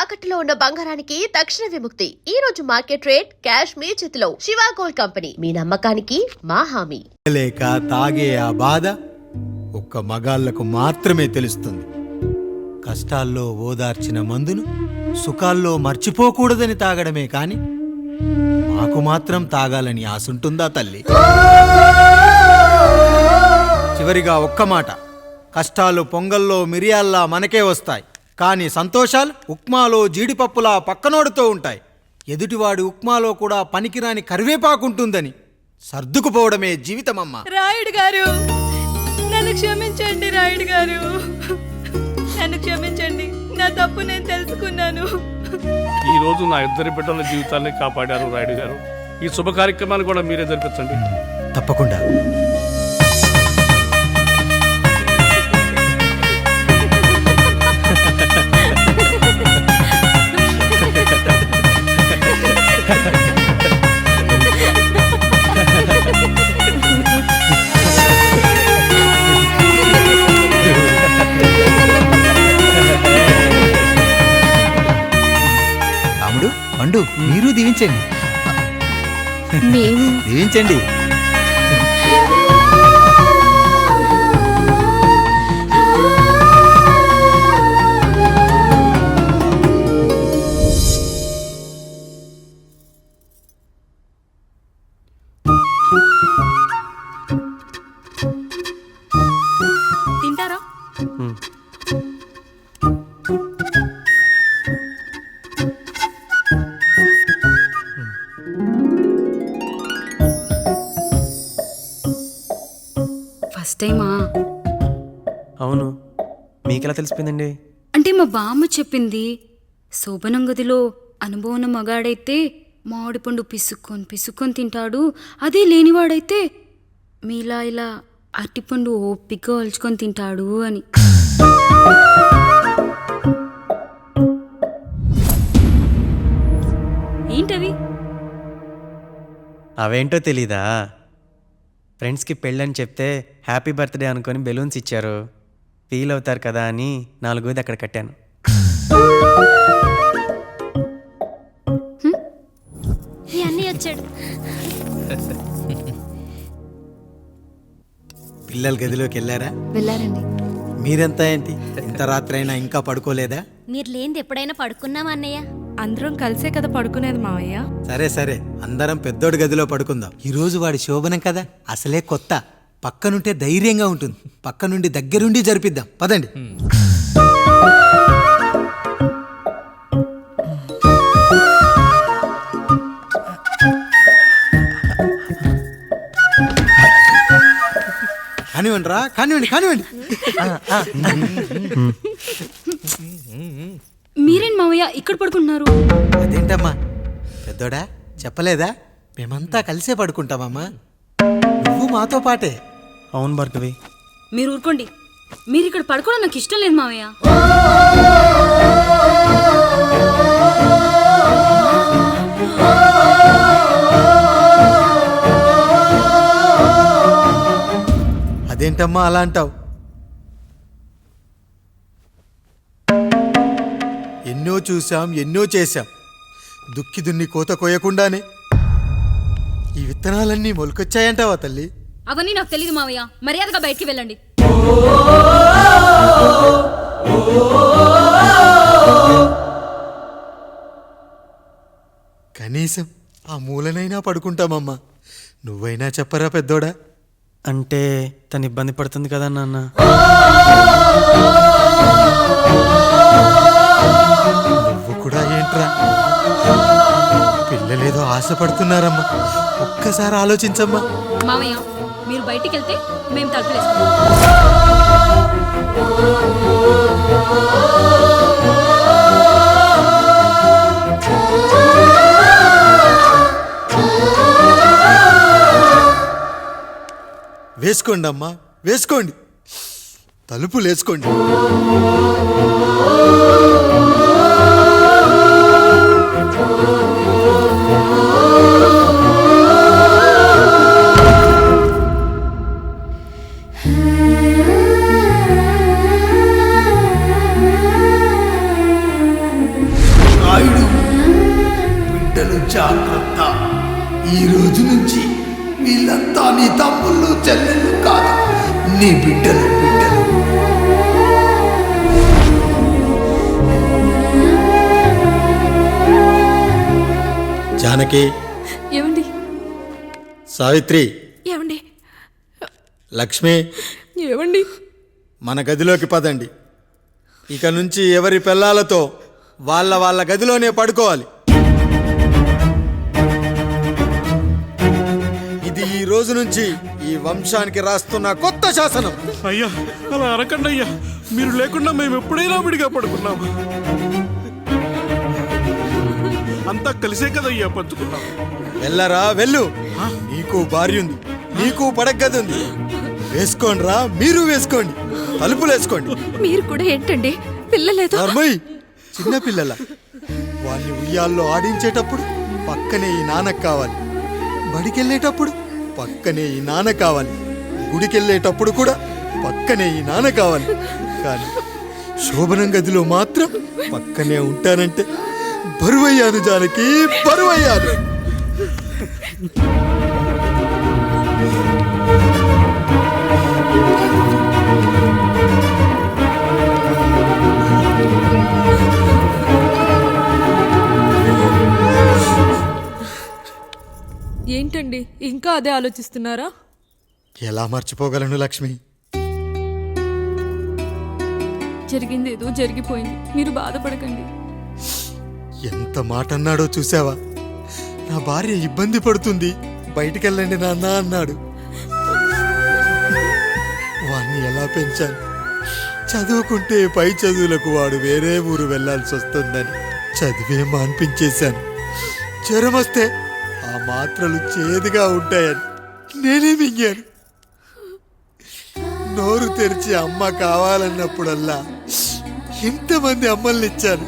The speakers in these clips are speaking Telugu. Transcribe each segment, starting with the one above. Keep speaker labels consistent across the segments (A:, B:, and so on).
A: తాకట్టులో ఉన్న బంగారానికి తక్షణ విముక్తి. ఈ రోజు మార్కెట్ రేట్ క్యాష్ మీ చేతిలో. శివ గోల్డ్ కంపెనీ, మీ నమ్మకానికి మా హామీ.
B: లేక తాగే ఆ బాధ ఒక్క మగాళ్లకు మాత్రమే తెలుస్తుంది. కష్టాల్లో ఓదార్చిన మందును సుఖాల్లో మర్చిపోకూడదని తాగడమే కాని మాకు మాత్రం తాగాలని ఆశుంటుందా తల్లి? చివరిగా ఒక్క మాట, కష్టాలు పొంగల్లో మిరియాల్లా మనకే వస్తాయి, కానీ సంతోషాలు ఉప్మాలో జీడిపప్పులా పక్కనోడుతో ఉంటాయి. ఎదుటివాడి ఉప్మాలో కూడా పనికిరాని కరివేపాకుంటుందని సర్దుకుపోవడమే జీవితమమ్మా.
C: రాయుడు గారు, నన్ను క్షమించండి. రాయుడు గారు, నన్ను క్షమించండి. నా తప్పు నేను తెలుసుకున్నాను.
D: ఈ రోజు నా ఇద్దరి బిడ్డల జీవితాన్ని కాపాడారు రాయుడు గారు. ఈ శుభ కార్యక్రమాన్ని కూడా మీరే జరిపించండి.
B: తప్పకుండా. రాముడు, పండు, మీరు దీవించండి. దీవించండి.
C: తింటారా?
E: ఫస్ట్ టైమా?
F: అవును, మీకెలా తెలిసిపోయిందండి?
E: అంటే మా బామ్మ చెప్పింది. శోభనం గదిలో అనుభవం మగాడైతే మామిడిపండు పిసుక్కొని తింటాడు, అదే లేనివాడైతే మీలా ఇలా అరటిపండు ఓపిగ్గా ఒలుచుకొని తింటాడు అని. ఏంటవి?
F: అవేంటో తెలీదా? ఫ్రెండ్స్కి పెళ్ళని చెప్తే హ్యాపీ బర్త్డే అనుకొని బెలూన్స్ ఇచ్చారు. ఫీల్ అవుతారు కదా అని 4 అక్కడ కట్టాను.
C: అన్నీ వచ్చాడు.
B: పిల్లల గదిలోకి వెళ్ళారా?
E: వెళ్ళారండి.
B: మీరెంత ఏంటి ఇంత రాత్రైనా ఇంకా పడుకోలేదా?
G: మీరు లేనిది ఎప్పుడైనా పడుకున్నామా అన్నయ్య?
C: అందరం కలిసే కదా పడుకునేది మావయ్య.
B: సరే సరే, అందరం పెద్దోడి గదిలో పడుకుందాం. ఈ రోజు వాడి శోభనం కదా, అసలే కొత్త. పక్కనుంటే ధైర్యంగా ఉంటుంది. పక్క నుండి దగ్గరుండి జరిపిద్దాం. పదండి. కానివ్వండి రా, కానివ్వండి.
E: మీరేం మావయ్య ఇక్కడ పడుకుంటున్నారు?
B: అదేంటమ్మా పెద్దోడా, చెప్పలేదా? మేమంతా కలిసే పడుకుంటామమ్మా. నువ్వు మాతో పాటే.
F: అవును భార్గవి.
E: మీరు ఊరుకోండి. మీరు ఇక్కడ పడుకోవడం నాకు ఇష్టం లేదు మావయ్య.
B: అదేంటమ్మా అలా అంటావు? ఎన్నో చూసాం, ఎన్నో చేశాం. దుక్కి దున్ని కోత కోయకుండానే ఈ విత్తనాలన్నీ మొలకొచ్చాయంటావా తల్లి?
E: అవన్నీ నాకు తెలియదు మావయ్య. మర్యాదగా బయటికి వెళ్ళండి.
B: కనీసం ఆ మూలనైనా పడుకుంటామమ్మా. నువ్వైనా చెప్పరా పెద్దోడా?
F: అంటే తను ఇబ్బంది పడుతుంది కదా నాన్న.
B: నువ్వు కూడా ఏంట్రా? పిల్లలేదో ఆశపడుతున్నారమ్మా. ఒక్కసారి ఆలోచించమ్మా.
E: మావయ్య, మీరు బయటికి వెళ్తే మేము తలుపులేసుకుంటాం.
B: వేసుకోండి అమ్మా, వేసుకోండి. తలుపులు వేసుకోండి.
H: బిడ్డలు జాగ్రత్త. ఈ రోజు నుంచి వీళ్ళంతా నీ తమ్ముళ్ళు చెల్లెళ్ళు కాదు, నీ బిడ్డలు.
B: జానకి,
C: ఏమండి
B: సావిత్రి,
C: ఏమండి
B: లక్ష్మి,
C: ఏమండి
B: మన గదిలోకి పదండి. ఇక నుంచి ఎవరి పిల్లలతో వాళ్ళ గదిలోనే పడుకోవాలి. ఇది ఈ రోజు నుంచి ఈ వంశానికి రాస్తున్న కొత్త శాసనం.
D: అయ్యా అలా అరకండి అయ్యా, మీరు లేకుండా మేము ఎప్పుడైనా విడిగా పడుకున్నాము. అంతా కలిసే కదయ్యా పంచుకున్నాం.
B: వెళ్ళరా వెళ్ళు, నీకు భార్య ఉంది, నీకు పడగది ఉంది. వేసుకోండి రా, మీరు వేసుకోండి, తలుపులు వేసుకోండి.
C: మీరు కూడా ఏంటండి పిల్లలేదు?
B: నర్మయ్, చిన్న పిల్లల వాడిని ఉయ్యాల్లో ఆడించేటప్పుడు పక్కనే ఈ నాన్న కావాలి, బడికెళ్ళేటప్పుడు పక్కనే ఈ నాన్న కావాలి, గుడికెళ్ళేటప్పుడు కూడా పక్కనే ఈ నాన్న కావాలి. కానీ శోభనం గదిలో మాత్రం పక్కనే ఉంటానంటే బరువయ్యాను జానకి, బరువయ్యాను.
C: ఏంటండి ఇంకా అదే ఆలోచిస్తున్నారా?
B: ఎలా మర్చిపోగలను లక్ష్మి?
C: జరిగింది ఏదో జరిగిపోయింది, మీరు బాధపడకండి.
B: ఎంత మాట అన్నాడో చూసావా? నా భార్య ఇబ్బంది పడుతుంది, బయటికెళ్ళండి నాన్న అన్నాడు. వాణ్ణి ఎలా పెంచాను? చదువుకుంటే పై చదువులకు వాడు వేరే ఊరు వెళ్లాల్సి వస్తుందని చదివే మాన్పించేశాను. జ్వరం వస్తే ఆ మాత్రలు చేదుగా ఉంటాయని నేనే మింగాను. నోరు తెరిచి అమ్మ కావాలన్నప్పుడల్లా ఎంతమంది అమ్మల్ని ఇచ్చాను.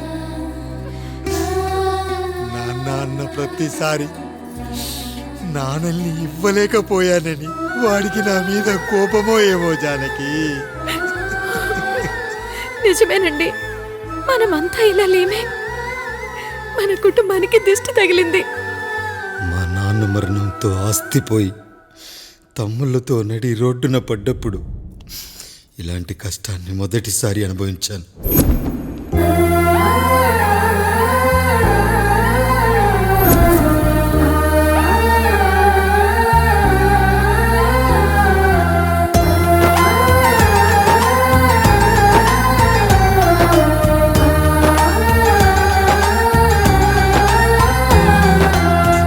B: నాన్న అన్న ప్రతిసారి నాన్నల్ని ఇవ్వలేకపోయానని వాడికి నా మీద కోపమో ఏమో జానకి.
C: నిజమేనండి, మనమంతా ఇలా లేమే. మన కుటుంబానికి దిష్టి తగిలింది.
B: మా నాన్న మరణంతో ఆస్తిపోయి తమ్ముళ్ళతో నడి రోడ్డున పడ్డప్పుడు ఇలాంటి కష్టాన్ని మొదటిసారి అనుభవించాను.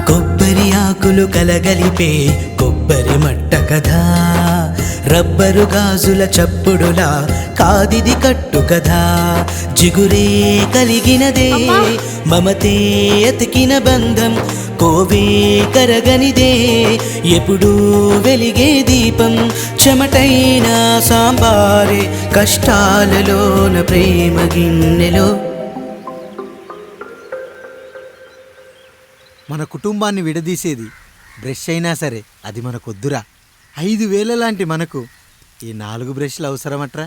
I: కొబ్బరి ఆకులు కలగలిపే కొబ్బరి మట్ట కథ, రబ్బరు గాజుల చప్పుడులా కాదిది కట్టు కథ. జిగురే కలిగినదే మమతే ఎతికిన బంధం, కోవే కరగనిదే ఎప్పుడూ వెలిగే దీపం. చెమటైన సాంబారే కష్టాలలోన ప్రేమ గిన్నెలో.
B: మన కుటుంబాన్ని విడదీసేది బ్రష్ అయినా సరే అది మనకొద్దురా. 5,000 లాంటి మనకు ఈ 4 బ్రష్లు అవసరమట్రా?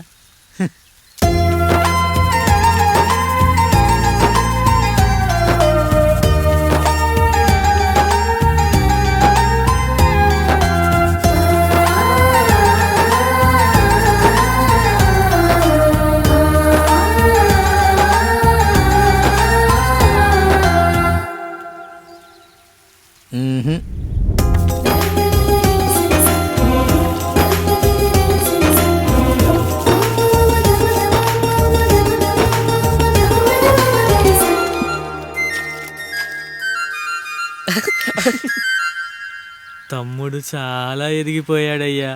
F: తమ్ముడు చాలా ఎదిగిపోయాడయ్యా.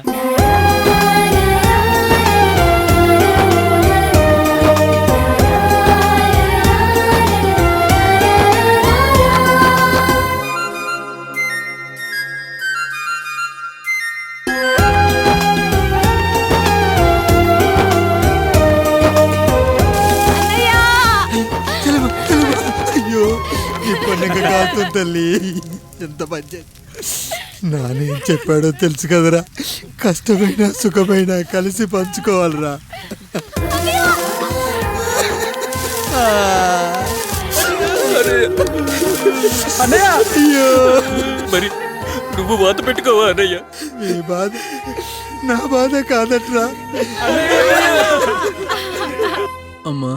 B: అయ్యో, ఈ పండుగ కాదు తల్లి, ఎంత పంచాయతీ. నానేం చెప్పాడో తెలుసు కదరా, కష్టమైనా సుఖమైనా కలిసి పంచుకోవాలరా.
J: అరే మరి నువ్వు వాత పెట్టుకోవా అన్నయ్య?
B: ఈ బాధ నా బాధ కాదట్రా.
K: అమ్మా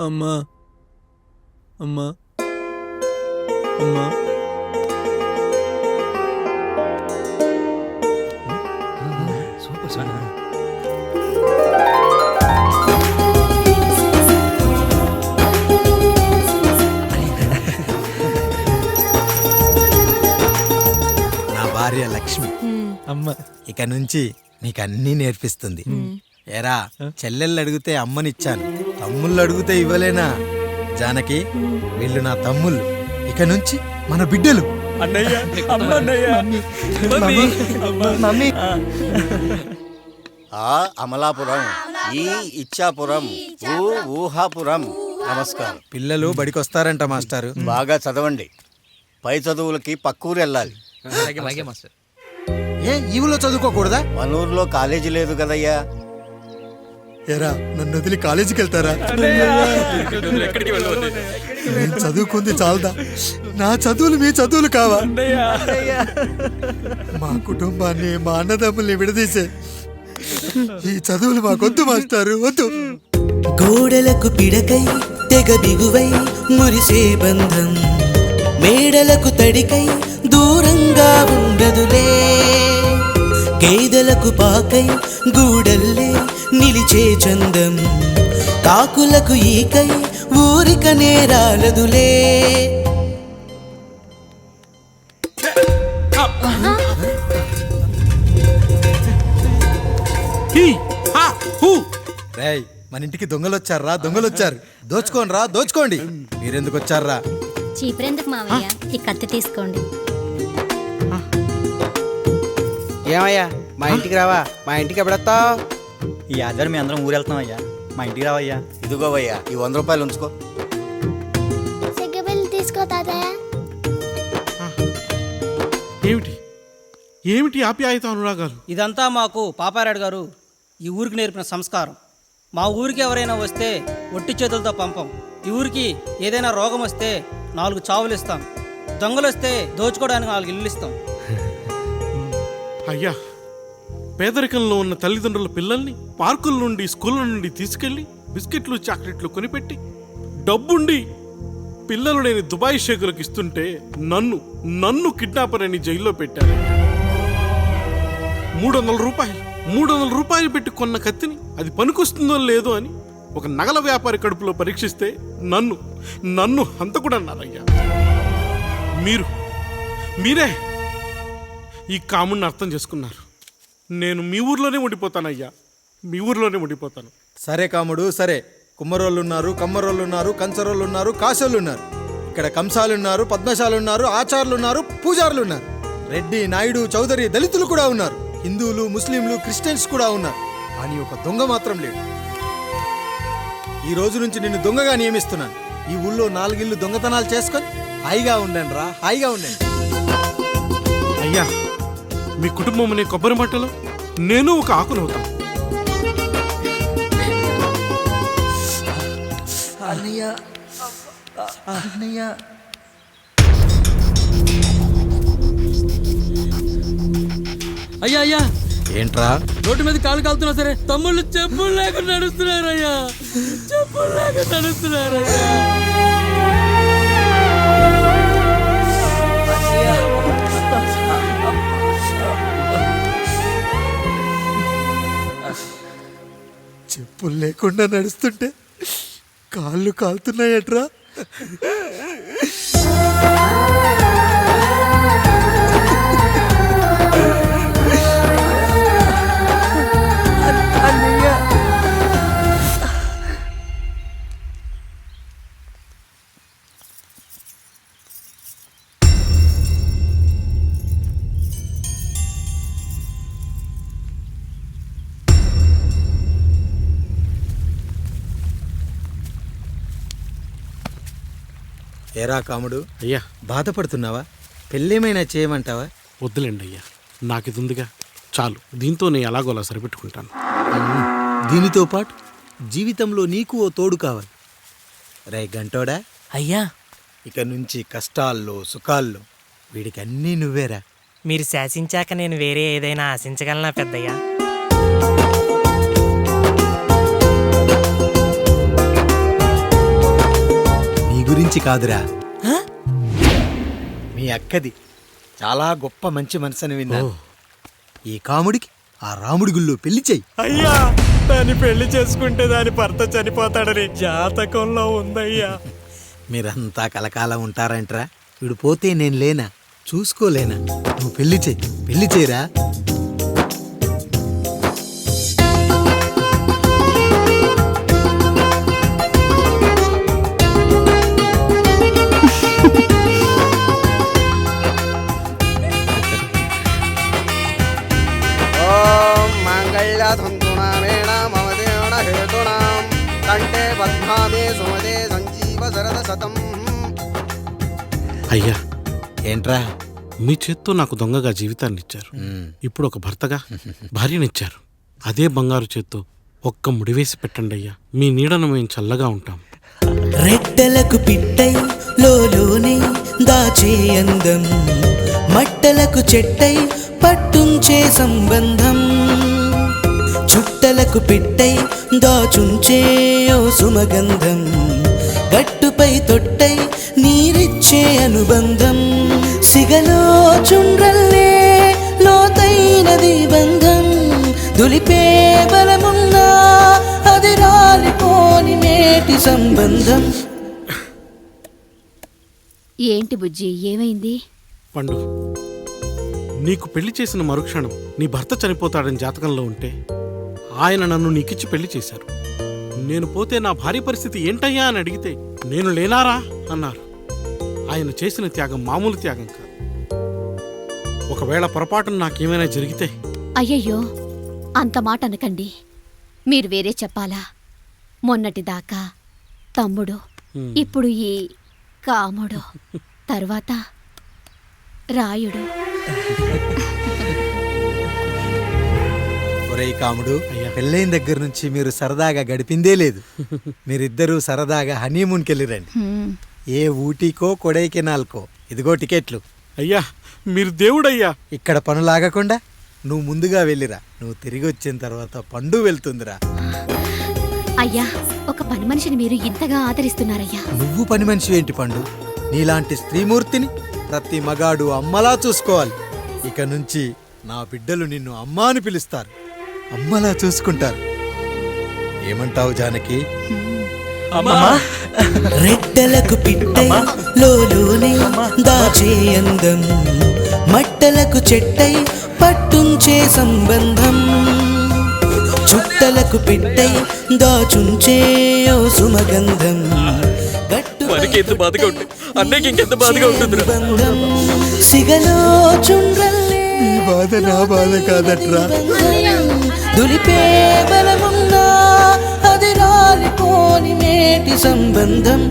K: అమ్మా అమ్మా అమ్మా
H: నా భార్య లక్ష్మి
K: అమ్మ
H: ఇక నుంచి నీకు అన్నీ నేర్పిస్తుంది. ఏరా, చెల్లెళ్ళు అడిగితే అమ్మనిచ్చాను, తమ్ముళ్ళు అడిగితే ఇవ్వలేనా? జానకి, వీళ్ళు నా తమ్ముళ్ళు, ఇక నుంచి మన బిడ్డలు.
K: అన్నయ్య అమ్మ అన్నయ్య
B: మమ్మీ
L: ఆ అమలాపురం, ఈ ఇచ్చాపురం, ఊహాపురం. నమస్కారం.
H: పిల్లలు బడికొస్తారంట మాస్టారు.
L: బాగా చదవండి, పై చదువులకి పక్కూరు వెళ్ళాలి.
H: ఏ ఈ ఊళ్ళో చదువుకోకూడదా?
L: మన ఊర్లో కాలేజీ లేదు కదయ్యా.
B: ఎరా, నన్ను వదిలి కాలేజీకి వెళ్తారా?
J: ఎక్కడికి వెళ్ళవు అన్నయ్య?
B: నేను చదువుకుంది చాలదా? నా చదువులు మీ చదువులు కావా? మా కుటుంబాన్ని, మా అన్నదమ్ముల్ని విడదీసే ఈ చదువులు మాకొద్దు మాస్టారు, వద్దు.
I: గోడలకు పిడకై తెగ బిగువై మురిసే బంధం, మేడలకు తడికై దూరంగా ఉండదులే. గేదెలకు పాకై గూడల్లే నిలిచే చందం, కాకులకు ఈకై ఊరిక నేరాలదులే.
H: రేయ్, మన ఇంటికి దొంగలొచ్చారా? దొంగలొచ్చారు. దోచుకోండి రా, దోచుకోండి. మీరెందుకు వచ్చారా?
G: చీపురెందుకు మావయ్య, ఈ కత్తి తీసుకోండి.
F: ఏమయ్యా, మా ఇంటికి రావా? మా ఇంటికి ఎప్పుడొస్తావు?
K: ఈ ఆధారం మీ అందరం ఊరు వెళ్తున్నాం అయ్యా, మా ఇంటికి రావయ్యా.
L: ఇదిగోవయ్యా, ఈ 100 రూపాయలు ఉంచుకో.
G: తీసుకో తాతయ్య.
D: ఏమిటి ఏమిటి ఆప్యాయత అనురాగాలు?
K: ఇదంతా మాకు పాపారాయుడు గారు ఈ ఊరికి నేర్పిన సంస్కారం. మా ఊరికి ఎవరైనా వస్తే ఒట్టి చేతులతో పంపం. ఈ ఊరికి ఏదైనా రోగం వస్తే 4 చావులు ఇస్తాం. దొంగలు వస్తే దోచుకోవడానికి 4 ఇల్లు ఇస్తాం.
D: అయ్యా, పేదరికంలో ఉన్న తల్లిదండ్రుల పిల్లల్ని పార్కుల నుండి, స్కూళ్ళ నుండి తీసుకెళ్లి బిస్కెట్లు, చాక్లెట్లు కొనిపెట్టి, డబ్బుండి పిల్లలు లేని దుబాయ్ షేకులకు ఇస్తుంటే నన్ను కిడ్నాపర్ అని జైల్లో పెట్టారు. 300 రూపాయలు పెట్టి కొన్న కత్తిని అది పనికొస్తుందో లేదో అని ఒక నగల వ్యాపారి కడుపులో పరీక్షిస్తే నన్ను హంతకుడన్నారయ్యా. మీరే ఈ కాముడిని అర్థం చేసుకున్నారు. నేను మీ ఊర్లోనే ఉండిపోతానయ్యా, మీ ఊర్లోనే ఉండిపోతాను.
H: సరే కాముడు, సరే. కుమ్మరోళ్ళున్నారు, కమ్మరోళ్ళున్నారు, కంచరోళ్ళున్నారు, కాసోళ్ళున్నారు. ఇక్కడ కంసాలున్నారు, పద్మశాలున్నారు, ఆచార్యులున్నారు, పూజారులున్నారు. రెడ్డి, నాయుడు, చౌదరి, దళితులు కూడా ఉన్నారు. హిందువులు, ముస్లింలు, క్రిస్టియన్స్ కూడా ఉన్నారు. కానీ ఒక దొంగ మాత్రం లేడు. ఈ రోజు నుంచి నిన్ను దొంగగా నియమిస్తున్నాను. ఈ ఊళ్ళో 4 ఇళ్ళు దొంగతనాలు చేసుకొని హాయిగా ఉండండి రా, హాయిగా ఉండండి.
D: అయ్యా, మీ కుటుంబం అనే కొబ్బరి మట్టలో నేను ఒక ఆకునవుతాను.
K: అయ్యా అయ్యా,
H: ఏంట్రా?
K: రోడ్డు మీద కాలు కాలుతున్నా సరే తమ్ముళ్ళు చెప్పులు లేకుండా నడుస్తున్నారయ్యా, చెప్పులు లేకుండా నడుస్తున్నారయ్యా.
B: చెప్పులు లేకుండా నడుస్తుంటే కాళ్ళు కాలుతున్నాయట్రా.
H: ఏరా కాముడు,
D: అయ్యా,
H: బాధపడుతున్నావా? పెళ్ళేమైనా చేయమంటావా?
D: వద్దులేండి అయ్యా, నాకు ఇది ఉందిగా చాలు. దీంతో నేను ఎలాగోలా సరిపెట్టుకుంటాను.
H: దీనితో పాటు జీవితంలో నీకు ఓ తోడు కావాలి. రే గంటోడా,
K: అయ్యా,
H: ఇక నుంచి కష్టాల్లో సుఖాల్లో వీడికి అన్నీ నువ్వేరా.
M: మీరు శాసించాక నేను వేరే ఏదైనా ఆశించగలనా పెద్దయ్యా?
H: నీ గురించి కాదురా, మీ అక్కది చాలా గొప్ప మంచి మనసని విన్నాను. ఈ కాముడికి ఆ రాముడి గుళ్ళో పెళ్లి చెయ్యి.
D: అయ్యా, దాన్ని పెళ్లి చేసుకుంటే దాని భర్త చనిపోతాడని జాతకంలో ఉందయ్యా.
H: మీరంతా కలకాలం ఉంటారంటరా. వీడు పోతే నేను లేనా, చూసుకోలేనా? నువ్వు పెళ్లి చెయ్యి, పెళ్లి చేయరా.
D: అయ్యా,
H: ఏంట్రా?
D: మీ చేత్తో నాకు దొంగగా జీవితాన్ని ఇచ్చారు. ఇప్పుడు ఒక భర్తగా భార్యనిచ్చారు. అదే బంగారు చేత్తో ఒక్క ముడివేసి పెట్టండి అయ్యా. మీ నీడను మేము చల్లగా ఉంటాం.
I: రెట్టలకు పిట్టై లోలోనే దాచే అందం, మట్టలకు చెట్టై పట్టుంచే సంబంధం, చుట్టలకు పిట్టై దాచుంచే ఓ సుమగంధం, గట్టుపై తొట్టై నీరిచ్చే అనుబంధం, సిగలో చుండ్రల్లే లోతైనది బంధం, దులిపే బలమున్నా అది రాలిపోని మేటి సంబంధం.
G: ఏంటి బుజ్జి, ఏమైంది?
D: పండు, నీకు పెళ్లి చేసిన మరుక్షణం నీ భర్త చనిపోతాడని జాతకంలో ఉంటే ఆయన నన్ను నీకిచ్చి పెళ్లి చేశారు. నేను పోతే నా భార్య పరిస్థితి ఏంటయ్యా అని అడిగితే నేను లేనారా అన్నారు. ఆయన చేసిన త్యాగం మామూలు త్యాగం కాదు. ఒకవేళ పొరపాటున నాకేమైనా జరిగితే?
G: అయ్యయ్యో, అంత మాట అనకండి. మీరు వేరే చెప్పాలా? మొన్నటిదాకా తమ్ముడు, ఇప్పుడు ఈ కాముడు, తర్వాత రాయుడు.
H: ఒరేయ్ కాముడు, పెళ్ళైన దగ్గర నుంచి మీరు సరదాగా గడిపిందే లేదు. మీరిద్దరూ సరదాగా హనీమూన్కి వెళ్ళిరండి. ఏ ఊటీకో కొడైకెనాల్కో. ఇదిగో టికెట్లు.
D: అయ్యా, మీరు దేవుడయ్యా.
H: ఇక్కడ పనులాగకుండా నువ్వు ముందుగా వెళ్ళిరా. నువ్వు తిరిగి వచ్చిన తర్వాత పండు వెళ్తుందిరా.
G: అయ్యా, ఒక పని మనిషిని మీరు ఇంతగా ఆదరిస్తున్నారయ్యా.
H: నువ్వు పని మనిషి ఏంటి పండు? నీలాంటి స్త్రీమూర్తిని ప్రతి మగాడు అమ్మలా చూసుకోవాలి. ఇక నుంచి నా బిడ్డలు నిన్ను అమ్మా అని పిలుస్తారు, అమ్మలా చూసుకుంటారు. ఏమంటావు జానకి?
I: రెట్టలకు పిట్టై లోలోనే దాచే అందం, మట్టలకు చెట్టై పట్టుంచే సంబంధం, చుట్టలకు పిట్టై దాచుంచే ఓ సుమగంధం,
J: మనకి ఎంత బాధగా ఉంటుంది, అన్నయ్యకి ఇంకెంత బాధగా ఉంటుంది.
I: సిగలో చుండ్రల్లే
B: ఈ బాధ నా బాధ కాదట్రా.
I: దులిపే బలమున్నా అది రాలిపోని మేటి సంబంధం.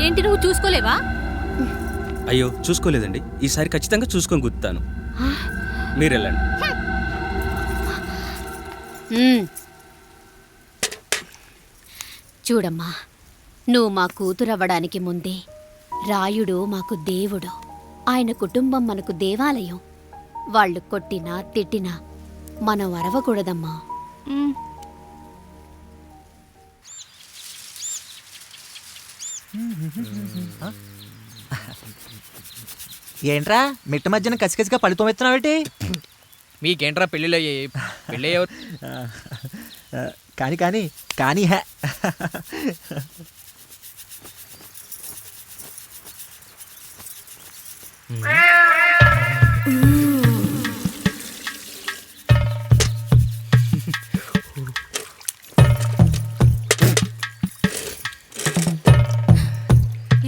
E: ఏంటి, నువ్వు చూసుకోలేవా?
J: అయ్యో, చూసుకోలేదండి. ఈసారి ఖచ్చితంగా చూసుకొని గుర్తాను. మీరు వెళ్ళండి.
G: చూడమ్మా, నువ్వు మా కూతురవ్వడానికి ముందే రాయుడు మాకు దేవుడు. ఆయన కుటుంబం మనకు దేవాలయం. వాళ్ళు కొట్టినా తిట్టినా మనం అరవకూడదమ్మా.
N: ఏంట్రా మిట్ట మధ్యన కసికసిగా పడితోమెత్తున్నావేటి?
J: మీకేంట్రా పెళ్ళిళ్ళు అయ్యాయి? పెళ్ళి ఎవరు?
N: కానీ కానీ కానీ హే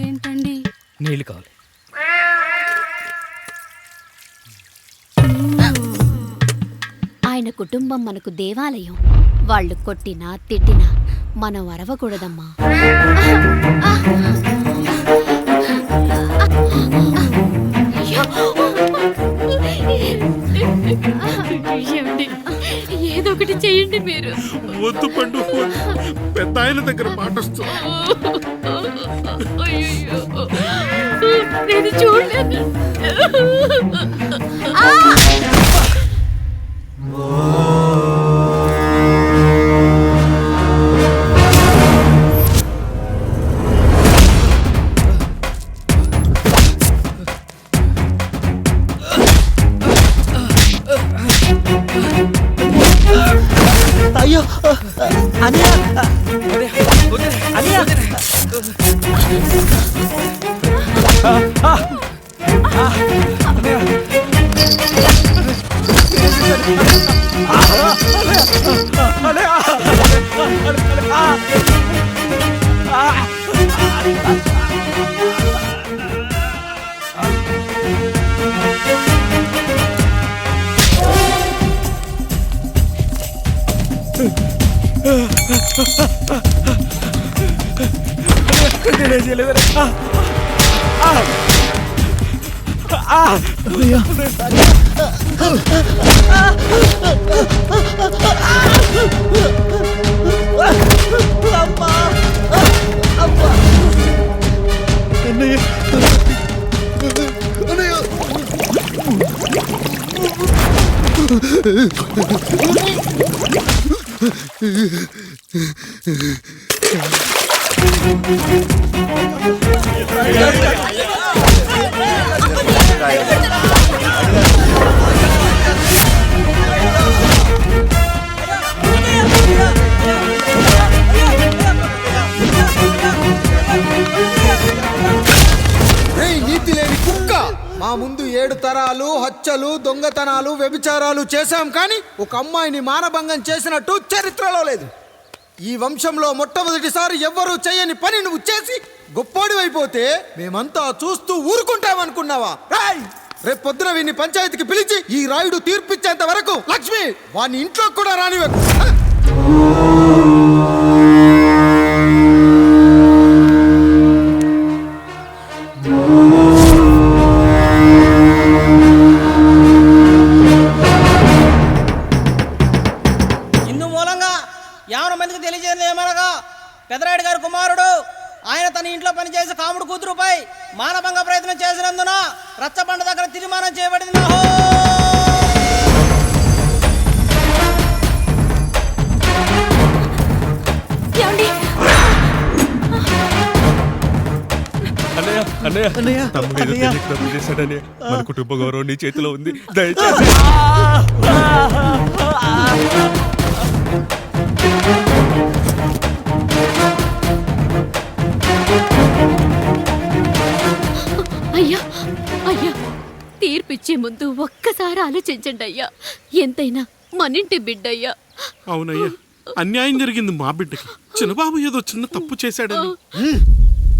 E: ఏంటండి?
J: నీళ్ళు కావాలి.
G: ఆయన కుటుంబం మనకు దేవాలయం. వాళ్ళు కొట్టినా తిట్టినా మనం అరవకూడదమ్మా.
E: ఏమండి? ఏదో ఒకటి చేయండి మీరు.
D: వద్దు పండు, పెద్ద ఆయన దగ్గర మాట వస్తుంది.
E: అయ్యయ్యో, నేను చూడలేదు.
N: అయ్యో అనియా అనియా
H: నీతి లేని కుక్క, మా ముందు 7 తరాలు హత్యలు, దొంగతనాలు, వ్యభిచారాలు చేశాం, కానీ ఒక అమ్మాయిని మానభంగం చేసినట్టు చరిత్రలో లేదు. ఈ వంశంలో మొట్టమొదటిసారి ఎవ్వరూ చేయని పని నువ్వు చేసి గొప్పోడివైపోతే మేమంతా చూస్తూ ఊరుకుంటామనుకున్నావా? రేపు పొద్దున వీడిని పంచాయతీకి పిలిచి ఈ రాయుడు తీర్పిచ్చేంత వరకు లక్ష్మి వాడిని ఇంట్లో కూడా రానివ్వకు.
K: ఇందు మూలంగా 50 మందికి తెలియజేయడం ఏమనగా, పెదరాయుడు గారి కుమారుడు ఆయన తన ఇంట్లో పనిచేసే కాముడు కూతురుపై మానభంగ ప్రయత్నం చేసినందున రచ్చబండ దగ్గర తీర్మానం చేయబడింది.
J: తప్పు చేశాడనే మన కుటుంబ గౌరవం నీ చేతిలో ఉంది. దయచేసి
G: అయ్యా అయ్యా, తీర్పిచ్చే ముందు ఒక్కసారి ఆలోచించండి అయ్యా. ఎంతైనా మనింటి బిడ్డయ్యా.
D: అవునయ్యా, అన్యాయం జరిగింది మా బిడ్డకి. చిన్నబాబు ఏదో చిన్న తప్పు చేశాడని.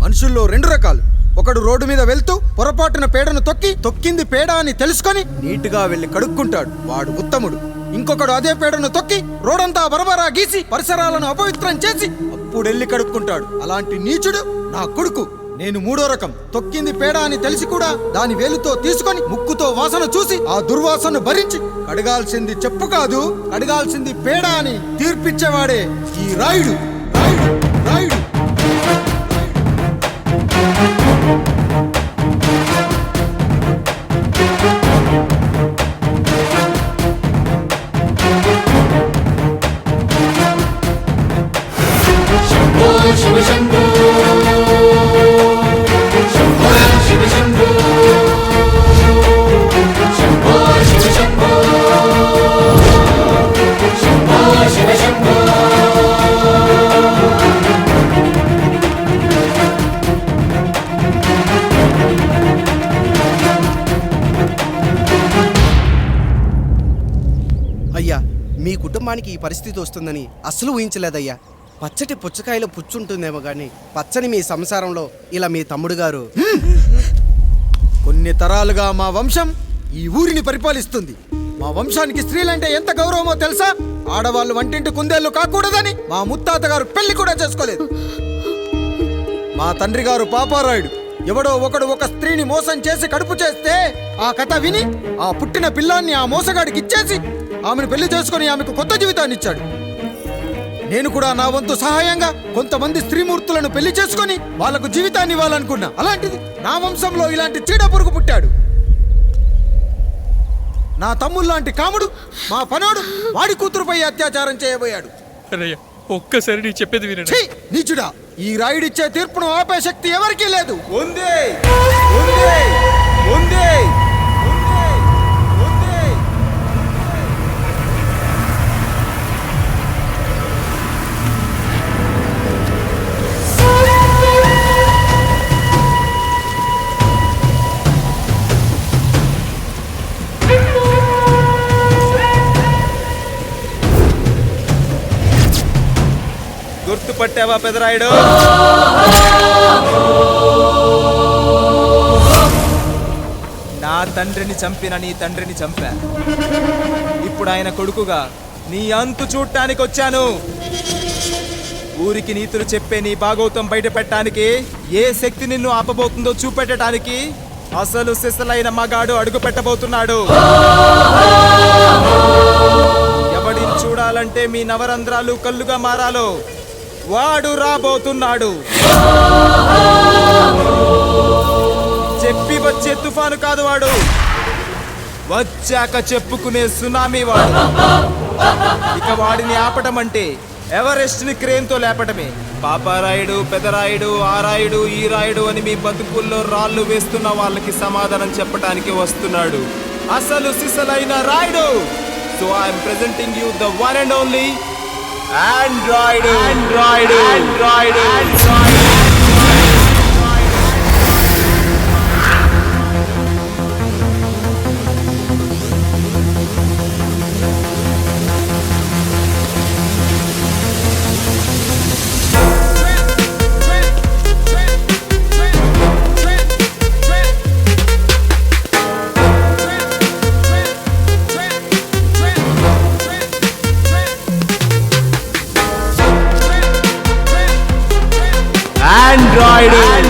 H: మనుషుల్లో 2 రకాలు. ఒకడు రోడ్డు మీద వెళ్తూ పొరపాటున పేడను తొక్కింది పేడ అని తెలుసుకొని నీట్గా వెళ్ళి కడుక్కుంటాడు, వాడు ఉత్తముడు. ఇంకొకడు అదే పేడను తొక్కి రోడంతా బరబరా గీసి పరిసరాలను అపవిత్రం చేసి అప్పుడెళ్ళి కడుక్కుంటాడు. అలాంటి నీచుడు నా కొడుకు. నేను 3వ రకం. తొక్కింది పేడ అని తెలిసి కూడా దాని వేలుతో తీసుకొని ముక్కుతో వాసన చూసి ఆ దుర్వాసన భరించి కడగాల్సింది చెప్పు కాదు, కడగాల్సింది పేడ అని తీర్పిచ్చేవాడే ఈ రాయుడు. రాయుడు రాయుడు
I: శివ శంభో శంభో శివ శంభో
O: కుటుంబానికి ఈ పరిస్థితి వస్తుందని అస్సలు ఊహించలేదయ్యా. పచ్చటి పుచ్చకాయలో పుచ్చుంటుందేమో కానీ పచ్చని మీ సంసారంలో ఇలా మీ తమ్ముడు గారు
H: కొన్ని తరాలుగా మా వంశం ఈ ఊరిని పరిపాలిస్తుంది. మా వంశానికి స్త్రీలంటే ఎంత గౌరవమో తెలుసా? ఆడవాళ్ళు వంటింటి కుందేళ్లు కాకూడదని మా ముత్తాత గారు పెళ్లి కూడా చేసుకోలేదు. మా తండ్రి గారు పాపారాయుడు ఎవడో ఒకడు ఒక స్త్రీని మోసం చేసి కడుపు చేస్తే ఆ కథ విని ఆ పుట్టిన పిల్లాన్ని ఆ మోసగాడికి ఇచ్చేసి ఆమెను పెళ్లి చేసుకుని ఆమెకు కొత్త జీవితాన్ని ఇచ్చాడు. నేను కూడా నా వంతు సహాయంగా కొంతమంది స్త్రీమూర్తులను పెళ్లి చేసుకుని వాళ్లకు జీవితాన్ని ఇవ్వాలనుకున్నా. అలాంటిది నా వంశంలో ఇలాంటి చీడ పురుగు పుట్టాడు. నా తమ్ముళ్ళలాంటి కాముడు మా పనోడు వాడి కూతురుపై అత్యాచారం చేయబోయాడు.
J: ఒక్కసారి నీ చెప్పేది వినండి.
H: ఛీ, నీచుడా! ఈ రాయుడిచ్చే తీర్పును ఆపే శక్తి ఎవరికీ లేదు.
J: గుర్తుపట్టావా పెదరాయుడు?
N: నా తండ్రిని చంపిన నీ తండ్రిని చంపా. ఇప్పుడు ఆయన కొడుకుగా నీ అంతు చూడటానికి వచ్చాను. ఊరికి నీతులు చెప్పే నీ భాగవతం బయట పెట్టడానికి ఏ శక్తి నిన్ను ఆపబోతుందో చూపెట్టడానికి అసలు సిసలైన మగాడు అడుగు పెట్టబోతున్నాడు. ఎవడిని చూడాలంటే మీ నవరంధ్రాలు కళ్ళుగా మారాలో వాడు రాబోతున్నాడు. చెప్పి వచ్చే తుఫాను కాదు వాడు, వచ్చాక చెప్పుకునే సునామీ వాడు. ఇక వాడిని ఆపటం అంటే ఎవరెస్ట్ ని క్రేన్తో లేపటమే. పాపారాయుడు, పెదరాయుడు, ఆ రాయుడు, ఈ రాయుడు అని మీ బతుకుల్లో రాళ్ళు వేస్తున్న వాళ్ళకి సమాధానం చెప్పడానికి వస్తున్నాడు అసలు సిసలైన Rayudu. So I'm presenting you the one and only Android. Android Android
J: Android.